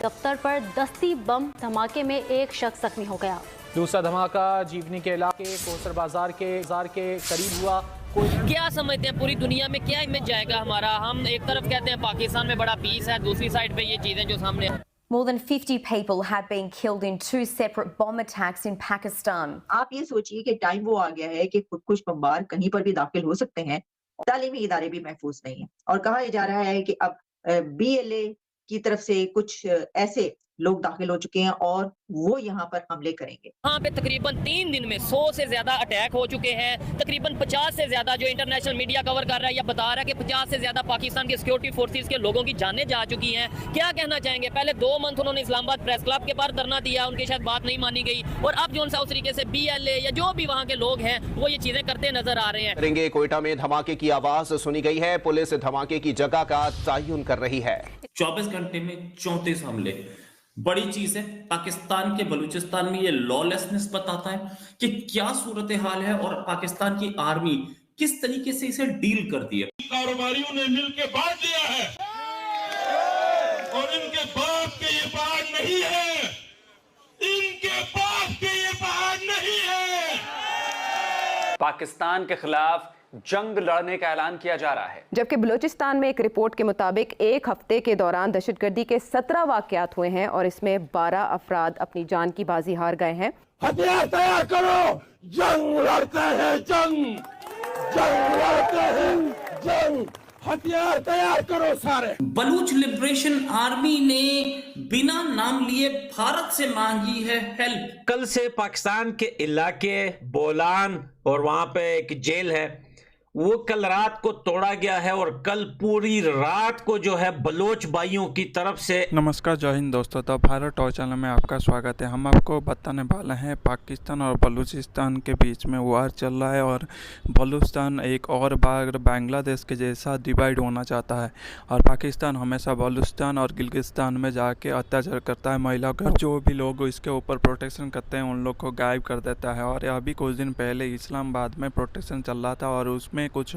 दफ्तर पर दस्ती बम धमाके में एक शख्स जख्मी हो गया। दूसरा धमाका जीवनी के इलाके कोसर बाजार के करीब हुआ। क्या समझते हैं पूरी दुनिया में क्या इमेज जाएगा हमारा? हम एक तरफ कहते हैं पाकिस्तान में बड़ा पीस है, दूसरी साइड पे ये चीजें जो सामने। More than 50 people have been killed in 2 separate bomb attacks in Pakistan. आप ये सोचिए कि टाइम वो आ गया है कि खुदकुश बमबार कहीं पर भी दाखिल हो सकते हैं, तालीमी इदारे भी महफूज नहीं है और कहा जा रहा है कि अब BLA की तरफ से कुछ ऐसे लोग दाखिल हो चुके हैं और वो यहाँ पर हमले करेंगे। यहाँ पे तकरीबन 3 दिन में 100 से ज्यादा अटैक हो चुके हैं। तकरीबन 50 से ज्यादा जो इंटरनेशनल मीडिया कवर कर रहा है या बता रहा है कि 50 से ज्यादा पाकिस्तान के सिक्योरिटी फोर्सेस के लोगों की जानें जा चुकी हैं। क्या कहना चाहेंगे? पहले 2 मंथ उन्होंने इस्लामाबाद प्रेस क्लब के बाहर धरना दिया, उनकी शायद बात नहीं मानी गई और अब जो उस तरीके से BLA या जो भी वहाँ के लोग हैं वो ये चीजें करते नजर आ रहे हैं। कोयटा में धमाके की आवाज सुनी गई है। पुलिस धमाके की जगह का तयन कर रही है। 24 घंटे में 34 हमले, बड़ी चीज है। पाकिस्तान के बलूचिस्तान में ये लॉलेसनेस बताता है कि क्या सूरत हाल है और पाकिस्तान की आर्मी किस तरीके से इसे डील करती है। कारोबारियों ने मिलकर बांट दिया है और इनके बाप के ये पहाड़ नहीं है, इनके बाप के ये पहाड़ नहीं है। पाकिस्तान के खिलाफ जंग लड़ने का ऐलान किया जा रहा है। जबकि बलूचिस्तान में एक रिपोर्ट के मुताबिक एक हफ्ते के दौरान दहशतगर्दी के 17 वाकयात हुए हैं और इसमें 12 अफराद अपनी जान की बाजी हार गए हैं। हथियार तैयार करो, जंग लड़ते हैं, जंग लड़ते हैं, जंग हथियार तैयार करो सारे। बलूच लिबरेशन आर्मी ने बिना नाम लिए भारत से मांगी है हेल्प। कल से पाकिस्तान के इलाके बोलान और वहां पे एक जेल है वो कल रात को तोड़ा गया है और कल पूरी रात को जो है बलोच भाइयों की तरफ से। नमस्कार, जय हिंद दोस्तों। तो भारत टॉय चैनल में आपका स्वागत है। हम आपको बताने वाले हैं पाकिस्तान और बलूचिस्तान के बीच में वार चल रहा है और बलूचिस्तान एक और बार बांग्लादेश के जैसा डिवाइड होना चाहता है और पाकिस्तान हमेशा बलूचिस्तान और गिलगिस्तान में जाके अत्याचार करता है महिलाओं का। जो भी लोग इसके ऊपर प्रोटेक्शन करते हैं उन लोग को गायब कर देता है। और अभी कुछ दिन पहले इस्लामाबाद में प्रोटेक्शन चल रहा था और उसमें कुछ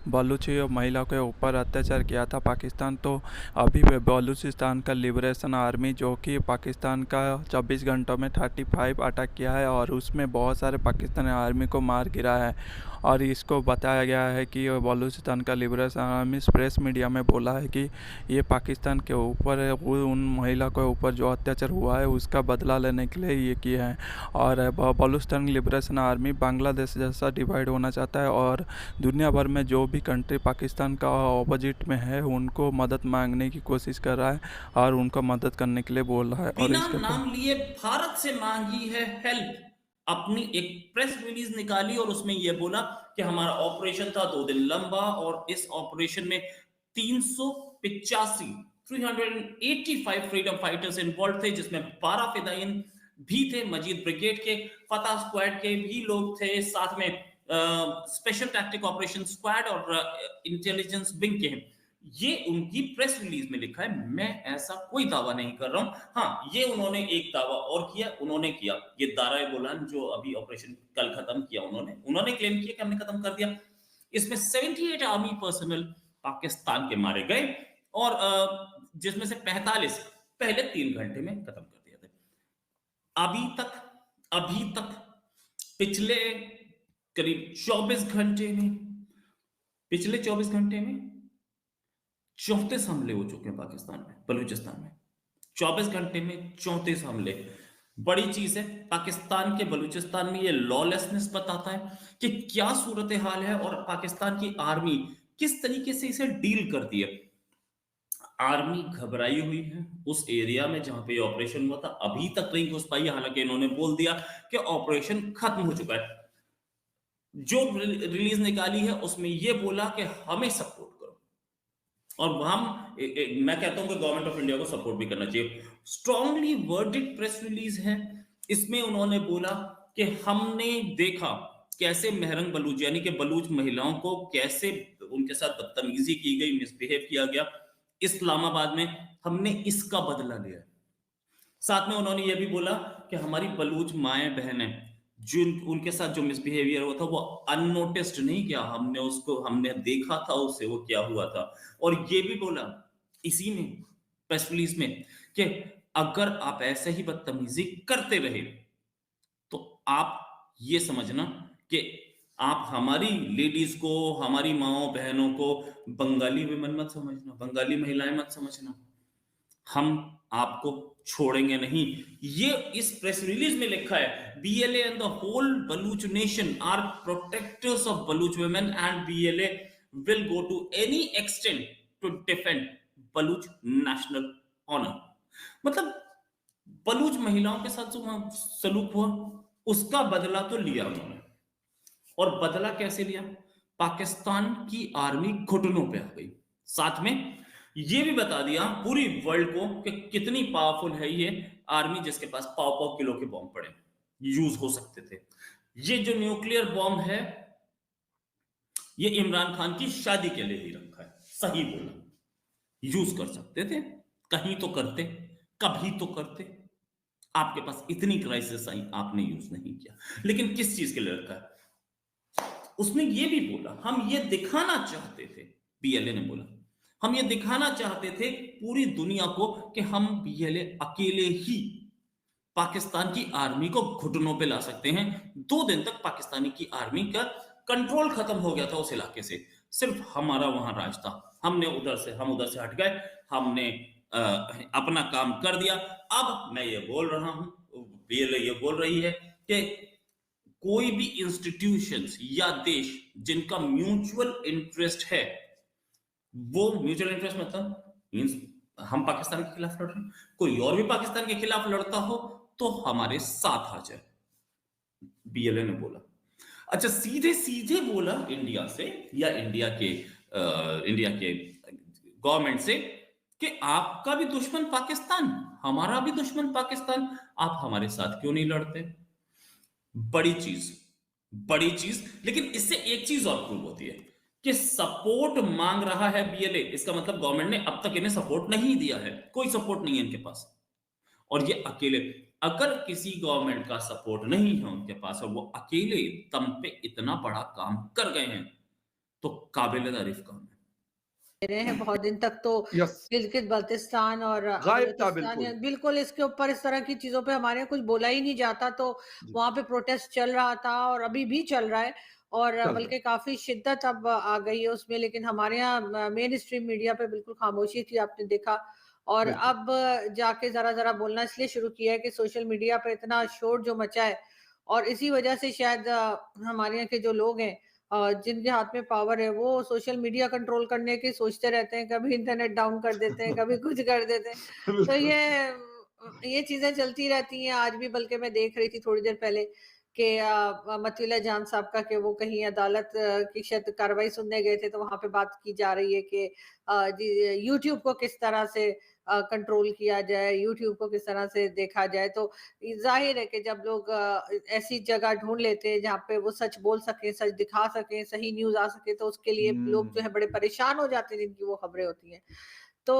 बलूची महिला के ऊपर अत्याचार किया था पाकिस्तान। तो अभी बलूचिस्तान का लिबरेशन आर्मी जो कि पाकिस्तान का 24 घंटों में 35 अटैक किया है और उसमें बहुत सारे पाकिस्तानी आर्मी को मार गिरा है। और इसको बताया गया है कि बलूचिस्तान का लिबरेशन आर्मी प्रेस मीडिया में बोला है कि ये पाकिस्तान के ऊपर उन महिला के ऊपर जो अत्याचार हुआ है उसका बदला लेने के लिए ये किया है। और बलूचिस्तान लिबरेशन आर्मी बांग्लादेश जैसा डिवाइड होना चाहता है और दुनिया भर में जो भी कंट्री पाकिस्तान का ऑपोजिट में है उनको मदद मांगने की कोशिश कर रहा है और उनको मदद करने के लिए बोल रहा है। और बिना नाम लिए भारत से मांगी है हेल्प। अपनी एक प्रेस रिलीज निकाली और उसमें यह बोला कि हमारा ऑपरेशन था 2 दिन लंबा और इस ऑपरेशन में 385 फ्रीडम फाइटर्स इन्वॉल्व थे, जिसमें 12 फिदाइन भी थे, मजीद ब्रिगेड के, फतह स्क्वाड के भी लोग थे, साथ में स्पेशल टैक्टिक ऑपरेशन स्क्वाड और इंटेलिजेंस विंग के हैं। ये उनकी प्रेस रिलीज में लिखा है। मैं ऐसा कोई दावा नहीं कर रहा हूं। हाँ, ये उन्होंने एक दावा और किया, उन्होंने किया ये दारा गोलान जो अभी ऑपरेशन कल खत्म किया, उन्होंने क्लेम किया कि हमने खत्म कर दिया। इसमें 78 आर्मी पर्सनल पाकिस्तान के मारे गए और जिसमें से 45 पहले 3 घंटे में खत्म कर दिया था। अभी तक पिछले करीब 24 घंटे में 34 हमले हो चुके हैं पाकिस्तान में, बलूचिस्तान में 24 घंटे में 34 हमले। बड़ी चीज है। पाकिस्तान के बलूचिस्तान में ये लॉलेसनेस बताता है कि क्या सूरत हाल है और पाकिस्तान की आर्मी किस तरीके से इसे डील करती है। आर्मी घबराई हुई है उस एरिया में जहां पे ऑपरेशन हुआ था, अभी तक नहीं घुस पाई, हालांकि इन्होंने बोल दिया कि ऑपरेशन खत्म हो चुका है। जो रिलीज निकाली है उसमें यह बोला कि हमें सपोर्ट करो और मैं कहता हूं कि गवर्नमेंट ऑफ इंडिया को सपोर्ट भी करना चाहिए। स्ट्रांगली वर्डेड प्रेस रिलीज है। इसमें उन्होंने बोला कि हमने देखा कैसे महरंग बलूच यानी कि बलूच महिलाओं को कैसे उनके साथ बदतमीजी की गई, मिसबिहेव किया गया इस्लामाबाद में, हमने इसका बदला लिया। साथ में उन्होंने यह भी बोला कि हमारी बलूच माएं बहनें जो उनके साथ जो मिसबिहेवियर हुआ था वो अननोटिस्ड नहीं किया, हमने देखा था उसे वो क्या हुआ था। और ये भी बोला इसी में प्रेस रिलीज में कि अगर आप ऐसे ही बदतमीजी करते रहे तो आप ये समझना कि आप हमारी लेडीज को, हमारी माओ बहनों को बंगाली विमेन मत समझना, बंगाली महिलाएं मत समझना। हम आपको छोड़ेंगे नहीं। ये इस प्रेस रिलीज में लिखा है, BLA and the whole Baloch nation are protectors of Baloch women and BLA will go to any extent to defend Baloch national honour. मतलब बलूच महिलाओं के साथ जो सलूक हुआ उसका बदला तो लिया उन्होंने। और बदला कैसे लिया? पाकिस्तान की आर्मी घुटनों पे आ गई। साथ में ये भी बता दिया पूरी वर्ल्ड को कि कितनी पावरफुल है ये आर्मी, जिसके पास 100 किलो के बॉम्ब पड़े, यूज हो सकते थे। ये जो न्यूक्लियर बॉम्ब है ये इमरान खान की शादी के लिए ही रखा है। सही बोला, यूज कर सकते थे, कहीं तो करते, कभी तो करते। आपके पास इतनी क्राइसिस आई, आपने यूज नहीं किया। लेकिन किस चीज के लिए रखा है? उसने ये भी बोला, हम ये दिखाना चाहते थे, BLA ने बोला, हम ये दिखाना चाहते थे पूरी दुनिया को कि हम BLA अकेले ही पाकिस्तान की आर्मी को घुटनों पे ला सकते हैं। 2 दिन तक पाकिस्तानी की आर्मी का कंट्रोल खत्म हो गया था उस इलाके से, सिर्फ हमारा वहां राज था। हम उधर से हट गए, हमने अपना काम कर दिया। अब मैं ये बोल रहा हूं, BLA ये बोल रही है कि कोई भी इंस्टीट्यूशंस या देश जिनका म्यूचुअल इंटरेस्ट है, वो म्यूचुअल इंटरेस्ट मतलब मींस हम पाकिस्तान के खिलाफ लड़ रहे हैं, कोई और भी पाकिस्तान के खिलाफ लड़ता हो तो हमारे साथ आ जाए, BLA ने बोला। अच्छा, सीधे सीधे बोला इंडिया से या इंडिया के गवर्नमेंट से कि आपका भी दुश्मन पाकिस्तान, हमारा भी दुश्मन पाकिस्तान, आप हमारे साथ क्यों नहीं लड़ते? बड़ी चीज। लेकिन इससे एक चीज और प्रूव होती है कि सपोर्ट मांग रहा है BLA, इसका मतलब गवर्नमेंट ने अब तक इन्हें सपोर्ट नहीं दिया है, कोई सपोर्ट नहीं है इनके पास। और ये अकेले, अगर किसी गवर्नमेंट का सपोर्ट नहीं है उनके पास और वो अकेले दम पे इतना बड़ा काम कर गए हैं तो काबिल तारीफ काम है। रहे हैं बहुत दिन तक तो गिलगित बाल्टिस्तान और बिल्कुल इसके ऊपर इस तरह की चीजों पे हमारे यहाँ कुछ बोला ही नहीं जाता। तो वहां पे प्रोटेस्ट चल रहा था और अभी भी चल रहा है, और बल्कि काफी शिद्दत अब आ गई है उसमें। लेकिन हमारे यहाँ मेन स्ट्रीम मीडिया पे बिल्कुल खामोशी थी, आपने देखा। और अब जाके जरा बोलना इसलिए शुरू किया है कि सोशल मीडिया पे इतना शोर जो मचा है, और इसी वजह से शायद हमारे यहाँ के जो लोग हैं जिनके हाथ में पावर है, वो सोशल मीडिया कंट्रोल करने की सोचते रहते हैं, कभी इंटरनेट डाउन कर देते हैं, कभी कुछ कर देते हैं। तो ये चीजें चलती रहती हैं आज भी। बल्कि मैं देख रही थी थोड़ी देर पहले कि मतविला जान साहब का कि वो कहीं अदालत की शायद कार्रवाई सुनने गए थे, तो वहां पे बात की जा रही है कि यूट्यूब को किस तरह से कंट्रोल किया जाए, यूट्यूब को किस तरह से देखा जाए। तो जाहिर है कि जब लोग ऐसी जगह ढूंढ लेते हैं जहाँ पे वो सच बोल सके, सच दिखा सके, सही न्यूज आ सके, तो उसके लिए लोग जो है बड़े परेशान हो जाते हैं जिनकी वो खबरें होती हैं। तो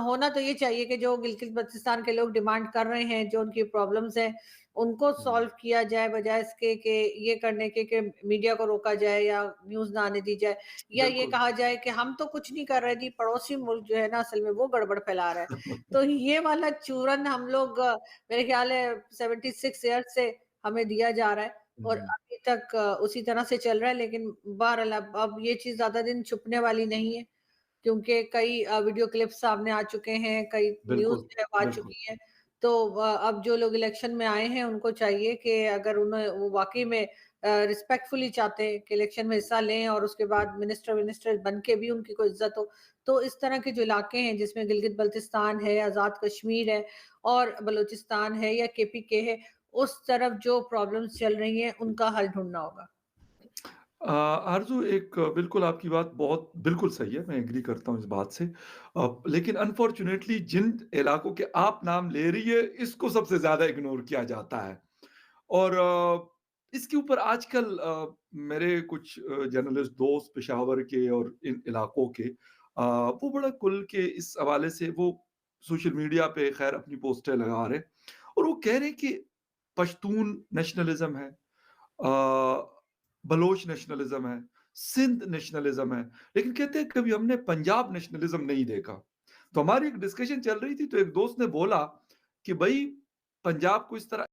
होना तो ये चाहिए कि जो गिलगित बाल्टिस्तान के लोग डिमांड कर रहे हैं, जो उनकी प्रॉब्लम्स हैं, उनको सॉल्व किया जाए, बजाय इसके कि ये करने के कि मीडिया को रोका जाए या न्यूज ना आने दी जाए, या ये कहा जाए कि हम तो कुछ नहीं कर रहे जी, पड़ोसी मुल्क जो है ना असल में वो गड़बड़ फैला रहा है। तो ये वाला चूरन हम लोग मेरे ख्याल है 76 ईयर्स से हमें दिया जा रहा है और अभी तक उसी तरह से चल रहा है। लेकिन बहरहाल अब ये चीज ज्यादा दिन छुपने वाली नहीं है, क्योंकि कई वीडियो क्लिप्स सामने आ चुके हैं, कई न्यूज आ चुकी है। तो अब जो लोग इलेक्शन में आए हैं उनको चाहिए कि अगर उन्हें वो वाकई में रिस्पेक्टफुली चाहते हैं कि इलेक्शन में हिस्सा लें और उसके बाद मिनिस्टर बन के भी उनकी कोई इज्जत हो, तो इस तरह के जो इलाके हैं जिसमें गिलगित बाल्टिस्तान है, आज़ाद कश्मीर है और बलूचिस्तान है या KPK है, उस तरफ जो प्रॉब्लम्स चल रही हैं उनका हल ढूंढना होगा। आरजू, एक बिल्कुल आपकी बात बहुत बिल्कुल सही है, मैं एग्री करता हूँ इस बात से। लेकिन अनफॉर्चुनेटली जिन इलाकों के आप नाम ले रही है, इसको सबसे ज्यादा इग्नोर किया जाता है। और इसके ऊपर आजकल मेरे कुछ जर्नलिस्ट दोस्त पेशावर के और इन इलाकों के वो बड़ा खुल के इस हवाले से वो सोशल मीडिया पे खैर अपनी पोस्टें लगा रहे और वो कह रहे कि पश्तून नेशनलिज्म है, बलोच नेशनलिज्म है, सिंध नेशनलिज्म है, लेकिन कहते हैं कभी हमने पंजाब नेशनलिज्म नहीं देखा। तो हमारी एक डिस्कशन चल रही थी तो एक दोस्त ने बोला कि भाई पंजाब को इस तरह